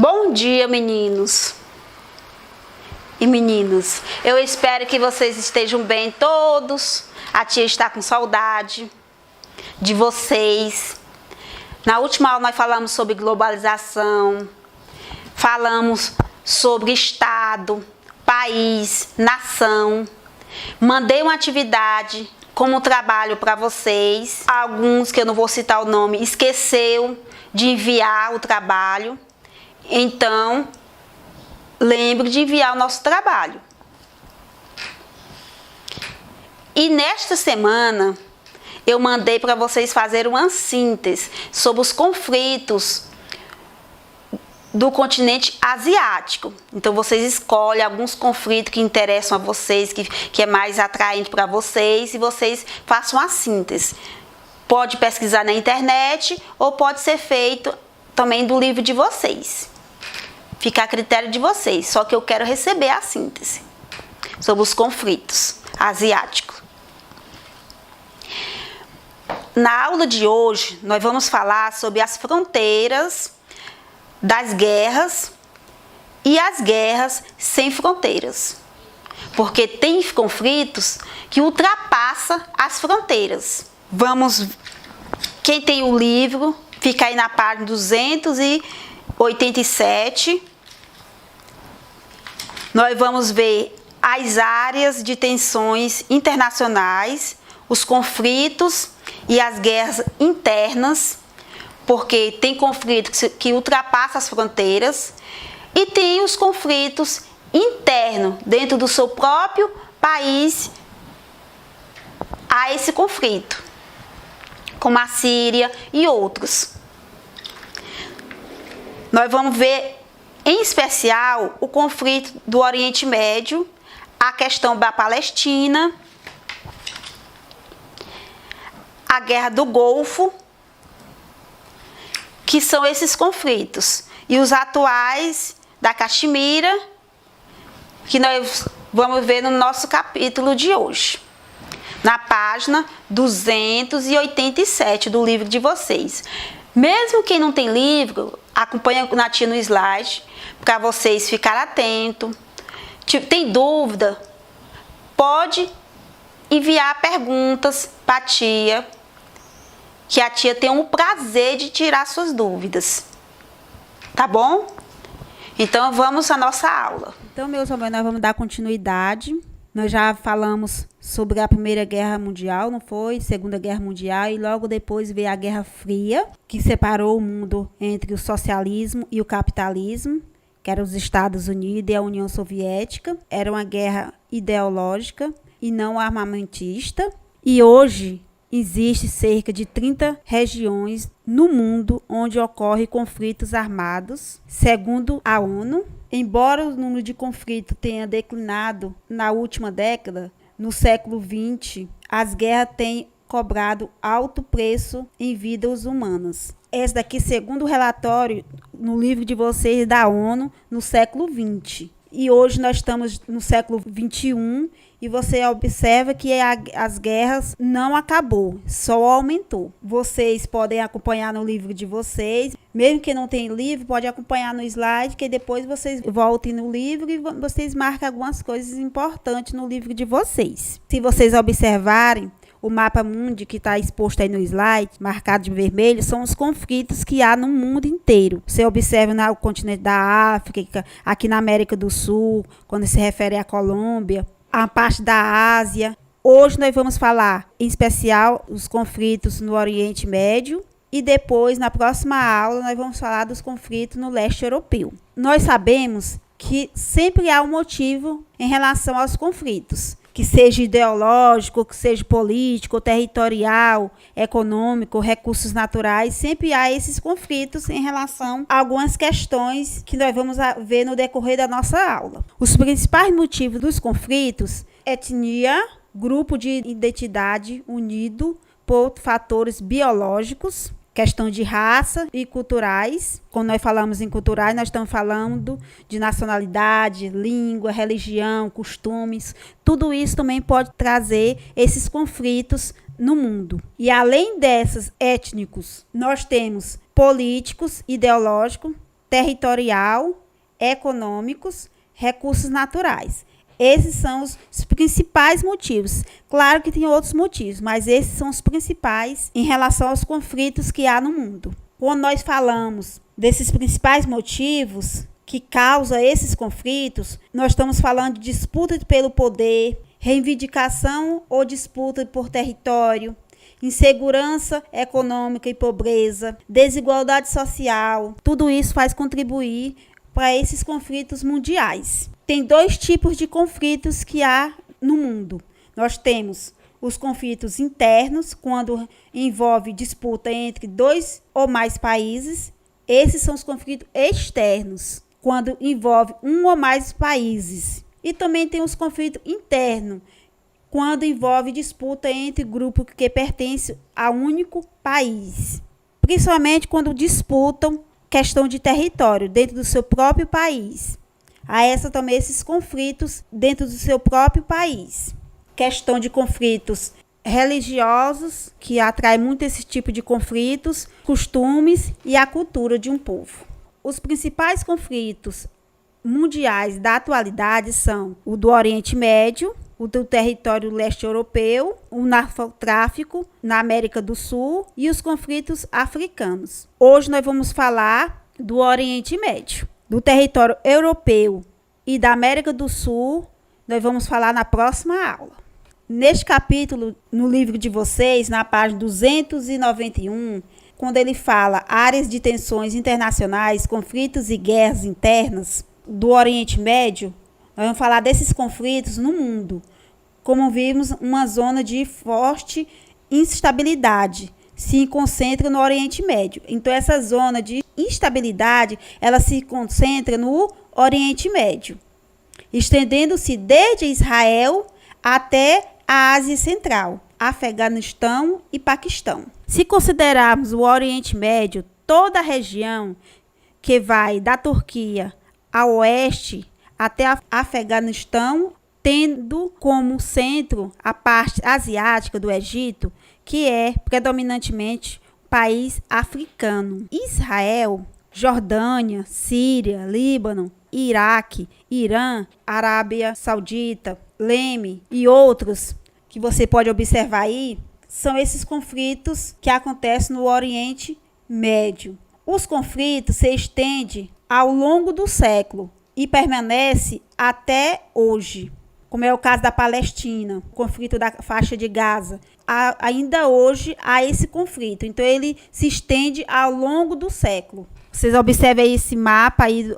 Bom dia, meninos e meninas. Eu espero que vocês estejam bem todos. A tia está com saudade de vocês. Na última aula nós falamos sobre globalização, falamos sobre Estado, país, nação. Mandei uma atividade como trabalho para vocês. Alguns que eu não vou citar o nome esqueceu de enviar o trabalho. Então, lembre de enviar o nosso trabalho. E nesta semana, eu mandei para vocês fazerem uma síntese sobre os conflitos do continente asiático. Então, vocês escolhem alguns conflitos que interessam a vocês, que é mais atraente para vocês, e vocês façam a síntese. Pode pesquisar na internet ou pode ser feito também do livro de vocês. Fica a critério de vocês, só que eu quero receber a síntese sobre os conflitos asiáticos. Na aula de hoje, nós vamos falar sobre as fronteiras das guerras e as guerras sem fronteiras. Porque tem conflitos que ultrapassam as fronteiras. Quem tem o livro, fica aí na página 287. Nós vamos ver as áreas de tensões internacionais, os conflitos e as guerras internas, porque tem conflitos que ultrapassam as fronteiras e tem os conflitos internos dentro do seu próprio país a esse conflito, como a Síria e outros. Nós vamos ver, em especial, o conflito do Oriente Médio, a questão da Palestina, a Guerra do Golfo, que são esses conflitos. E os atuais da Caxemira, que nós vamos ver no nosso capítulo de hoje, na página 287 do livro de vocês. Mesmo quem não tem livro, acompanha na tia no slide, para vocês ficarem atentos. Tem dúvida? Pode enviar perguntas para a tia, que a tia tem o prazer de tirar suas dúvidas. Tá bom? Então, vamos à nossa aula. Então, meus amores, nós vamos dar continuidade. Nós já falamos sobre a Primeira Guerra Mundial, não foi? Segunda Guerra Mundial, e logo depois veio a Guerra Fria, que separou o mundo entre o socialismo e o capitalismo, que eram os Estados Unidos e a União Soviética. Era uma guerra ideológica e não armamentista. E hoje existe cerca de 30 regiões no mundo onde ocorrem conflitos armados, segundo a ONU. Embora o número de conflitos tenha declinado na última década, no século XX, as guerras têm cobrado alto preço em vidas humanas. Esse daqui, segundo o relatório no livro de vocês da ONU, no século XX. E hoje nós estamos no século XXI e você observa que as guerras não acabou, só aumentou. Vocês podem acompanhar no livro de vocês. Mesmo que não tenha livro, pode acompanhar no slide, que depois vocês voltem no livro e vocês marcam algumas coisas importantes no livro de vocês. Se vocês observarem, o mapa mundi que está exposto aí no slide, marcado de vermelho, são os conflitos que há no mundo inteiro. Você observa no continente da África, aqui na América do Sul, quando se refere à Colômbia, a parte da Ásia. Hoje nós vamos falar, em especial, os conflitos no Oriente Médio. E depois, na próxima aula, nós vamos falar dos conflitos no leste europeu. Nós sabemos que sempre há um motivo em relação aos conflitos, que seja ideológico, que seja político, territorial, econômico, recursos naturais, sempre há esses conflitos em relação a algumas questões que nós vamos ver no decorrer da nossa aula. Os principais motivos dos conflitos: etnia, grupo de identidade unido por fatores biológicos, questão de raça e culturais. Quando nós falamos em culturais, nós estamos falando de nacionalidade, língua, religião, costumes. Tudo isso também pode trazer esses conflitos no mundo. E além desses étnicos, nós temos políticos, ideológicos, territorial, econômicos, recursos naturais. Esses são os principais motivos. Claro que tem outros motivos, mas esses são os principais em relação aos conflitos que há no mundo. Quando nós falamos desses principais motivos que causam esses conflitos, nós estamos falando de disputa pelo poder, reivindicação ou disputa por território, insegurança econômica e pobreza, desigualdade social. Tudo isso faz contribuir para esses conflitos mundiais. Tem 2 tipos de conflitos que há no mundo. Nós temos os conflitos internos, quando envolve disputa entre 2 ou mais países. Esses são os conflitos externos, quando envolve 1 ou mais países. E também tem os conflitos internos, quando envolve disputa entre grupos que pertencem a um único país. Principalmente quando disputam questão de território dentro do seu próprio país. Há também esses conflitos dentro do seu próprio país. Questão de conflitos religiosos, que atrai muito esse tipo de conflitos, costumes e a cultura de um povo. Os principais conflitos mundiais da atualidade são o do Oriente Médio, o do território leste europeu, o narcotráfico na América do Sul e os conflitos africanos. Hoje nós vamos falar do Oriente Médio. Do território europeu e da América do Sul, nós vamos falar na próxima aula. Neste capítulo, no livro de vocês, na página 291, quando ele fala áreas de tensões internacionais, conflitos e guerras internas do Oriente Médio, nós vamos falar desses conflitos no mundo. Como vimos, uma zona de forte instabilidade se concentra no Oriente Médio. Então, essa zona de instabilidade, ela se concentra no Oriente Médio, estendendo-se desde Israel até a Ásia Central, Afeganistão e Paquistão. Se considerarmos o Oriente Médio, toda a região que vai da Turquia ao oeste até Afeganistão, tendo como centro a parte asiática do Egito, que é predominantemente país africano. Israel, Jordânia, Síria, Líbano, Iraque, Irã, Arábia Saudita, Iêmen e outros que você pode observar aí, são esses conflitos que acontecem no Oriente Médio. Os conflitos se estendem ao longo do século e permanecem até hoje, como é o caso da Palestina, o conflito da faixa de Gaza. Ainda hoje há esse conflito, então ele se estende ao longo do século. Vocês observem aí esse mapa, aí,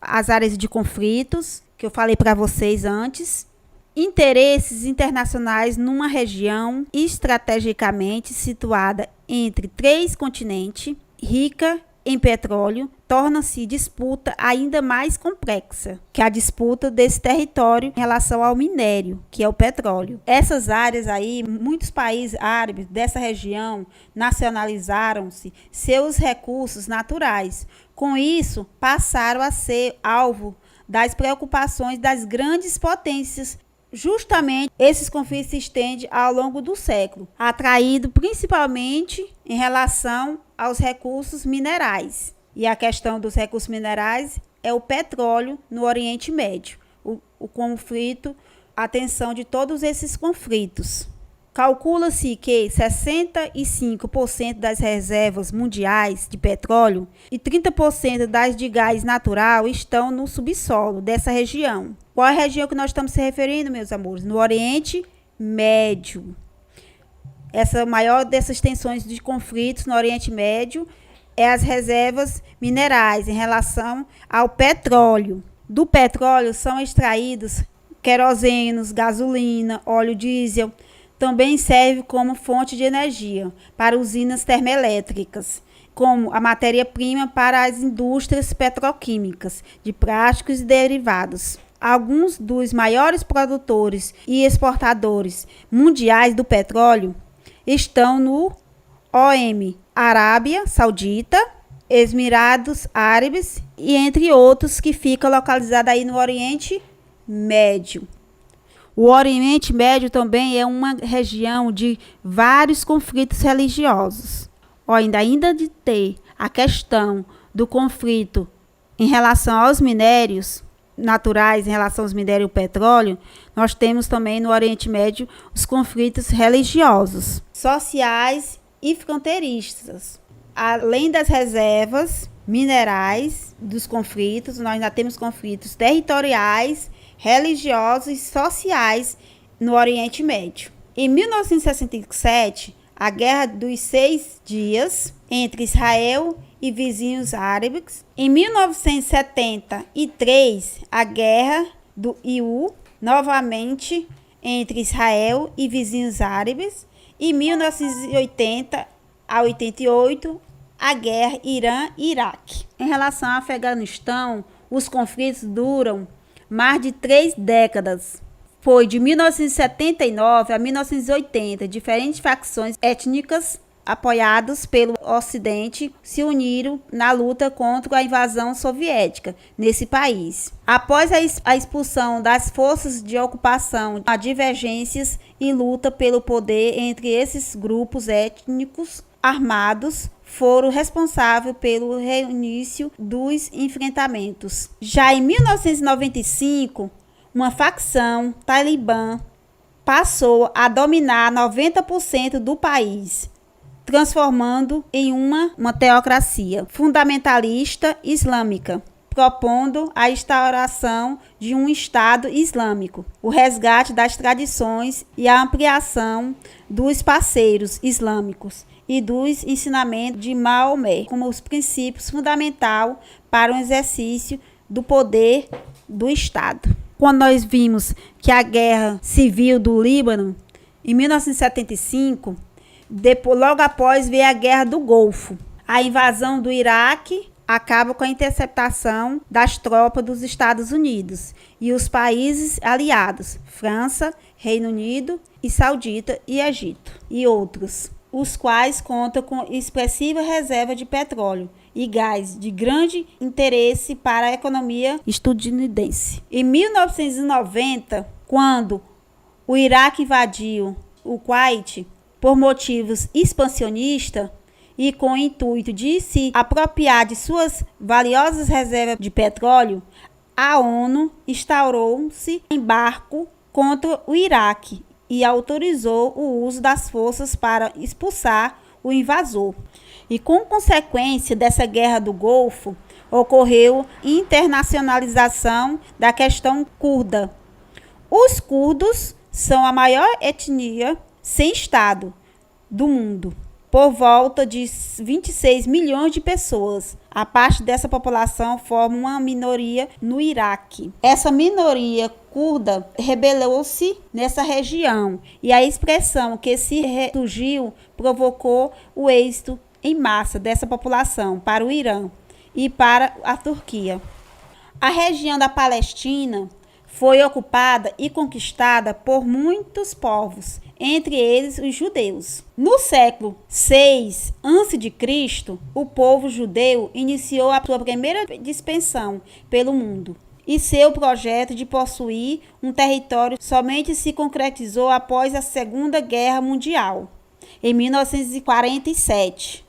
as áreas de conflitos, que eu falei para vocês antes. Interesses internacionais numa região estrategicamente situada entre 3 continentes, rica em petróleo, torna-se disputa ainda mais complexa, que a disputa desse território em relação ao minério, que é o petróleo. Essas áreas aí, muitos países árabes dessa região nacionalizaram-se seus recursos naturais. Com isso, passaram a ser alvo das preocupações das grandes potências. Justamente, esses conflitos se estendem ao longo do século, atraído principalmente em relação aos recursos minerais. E a questão dos recursos minerais é o petróleo no Oriente Médio. O conflito, a tensão de todos esses conflitos. Calcula-se que 65% das reservas mundiais de petróleo e 30% das de gás natural estão no subsolo dessa região. Qual é a região que nós estamos se referindo, meus amores? No Oriente Médio. Essa maior dessas tensões de conflitos no Oriente Médio é as reservas minerais em relação ao petróleo. Do petróleo são extraídos querosenos, gasolina, óleo diesel. Também serve como fonte de energia para usinas termoelétricas, como a matéria-prima para as indústrias petroquímicas, de plásticos e derivados. Alguns dos maiores produtores e exportadores mundiais do petróleo estão no OM, Arábia Saudita, Emirados Árabes e entre outros que fica localizado aí no Oriente Médio. O Oriente Médio também é uma região de vários conflitos religiosos. Ainda de ter a questão do conflito Em relação aos minérios naturais, em relação aos minérios e petróleo, nós temos também no Oriente Médio os conflitos religiosos, sociais e fronteiristas. Além das reservas minerais dos conflitos, nós ainda temos conflitos territoriais, religiosos e sociais no Oriente Médio. Em 1967, a Guerra dos 6 Dias entre Israel e vizinhos árabes. Em 1973, a Guerra do Iu, novamente entre Israel e vizinhos árabes. Em 1980 a 88, a Guerra Irã-Iraque. Em relação ao Afeganistão, os conflitos duram mais de 3 décadas. Foi de 1979 a 1980, diferentes facções étnicas apoiados pelo Ocidente se uniram na luta contra a invasão soviética nesse país. Após a expulsão das forças de ocupação, há divergências e luta pelo poder entre esses grupos étnicos armados foram responsáveis pelo reinício dos enfrentamentos. Já em 1995, uma facção talibã passou a dominar 90% do país, transformando em uma teocracia fundamentalista islâmica, propondo a instauração de um Estado Islâmico, o resgate das tradições e a ampliação dos parceiros islâmicos e dos ensinamentos de Maomé como os princípios fundamentais para o exercício do poder do Estado. Quando nós vimos que a guerra civil do Líbano, em 1975, logo após veio a Guerra do Golfo. A invasão do Iraque acaba com a interceptação das tropas dos Estados Unidos e os países aliados, França, Reino Unido e Saudita e Egito, e outros, os quais contam com expressiva reserva de petróleo e gás de grande interesse para a economia estadunidense. Em 1990, quando o Iraque invadiu o Kuwait por motivos expansionistas e com o intuito de se apropriar de suas valiosas reservas de petróleo, a ONU instaurou-se embargo contra o Iraque e autorizou o uso das forças para expulsar o invasor. E com consequência dessa guerra do Golfo, ocorreu internacionalização da questão curda. Os curdos são a maior etnia sem Estado do mundo, por volta de 26 milhões de pessoas. A parte dessa população forma uma minoria no Iraque. Essa minoria curda rebelou-se nessa região e a expressão que se ressurgiu provocou o êxito em massa dessa população para o Irã e para a Turquia. A região da Palestina foi ocupada e conquistada por muitos povos, entre eles os judeus. No século VI a.C., o povo judeu iniciou a sua primeira dispersão pelo mundo, e seu projeto de possuir um território somente se concretizou após a Segunda Guerra Mundial. Em 1947,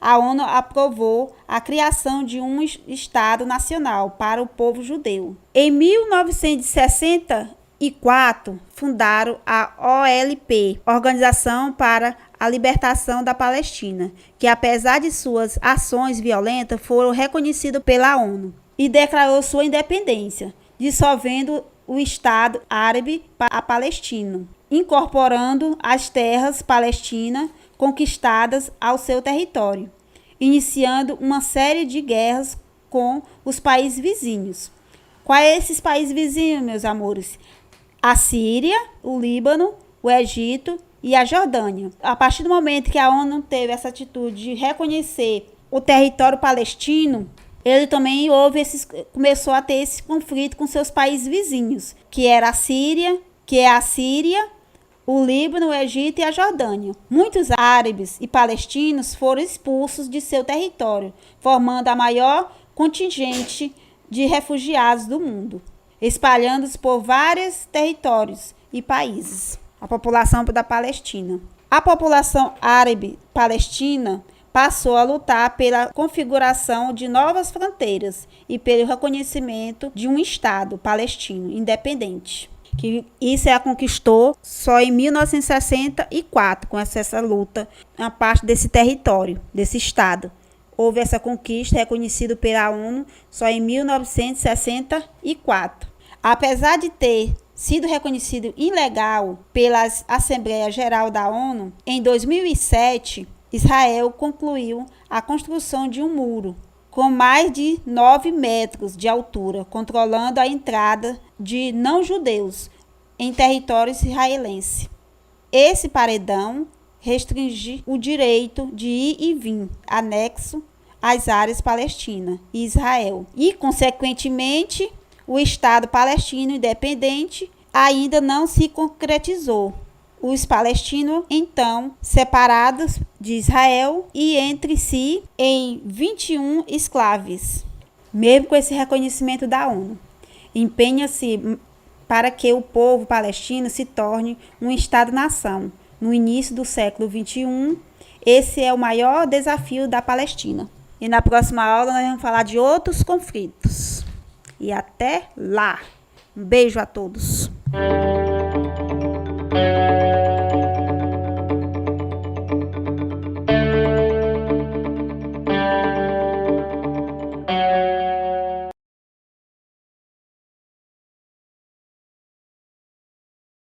a ONU aprovou a criação de um Estado nacional para o povo judeu. Em 1964, fundaram a OLP, Organização para a Libertação da Palestina, que apesar de suas ações violentas, foram reconhecidas pela ONU e declarou sua independência, dissolvendo o Estado Árabe Palestino, incorporando as terras palestinas conquistadas ao seu território, iniciando uma série de guerras com os países vizinhos. Quais esses países vizinhos, meus amores? A Síria, o Líbano, o Egito e a Jordânia. A partir do momento que a ONU teve essa atitude de reconhecer o território palestino, ele também começou a ter esse conflito com seus países vizinhos, que é a Síria, o Líbano, o Egito e a Jordânia. Muitos árabes e palestinos foram expulsos de seu território, formando a maior contingente de refugiados do mundo, espalhando-se por vários territórios e países. A população da Palestina. A população árabe palestina passou a lutar pela configuração de novas fronteiras e pelo reconhecimento de um Estado palestino independente. Que isso ela conquistou só em 1964, com essa luta, uma parte desse território, desse Estado. Houve essa conquista reconhecida pela ONU só em 1964. Apesar de ter sido reconhecido ilegal pela Assembleia Geral da ONU, em 2007, Israel concluiu a construção de um muro com mais de 9 metros de altura, controlando a entrada de não-judeus em território israelense. Esse paredão restringe o direito de ir e vir, anexo às áreas palestinas e Israel. E, consequentemente, o Estado palestino independente ainda não se concretizou. Os palestinos, então, separados de Israel e entre si em 21 escraves. Mesmo com esse reconhecimento da ONU, empenha-se para que o povo palestino se torne um Estado-nação. No início do século XXI, esse é o maior desafio da Palestina. E na próxima aula nós vamos falar de outros conflitos. E até lá. Um beijo a todos.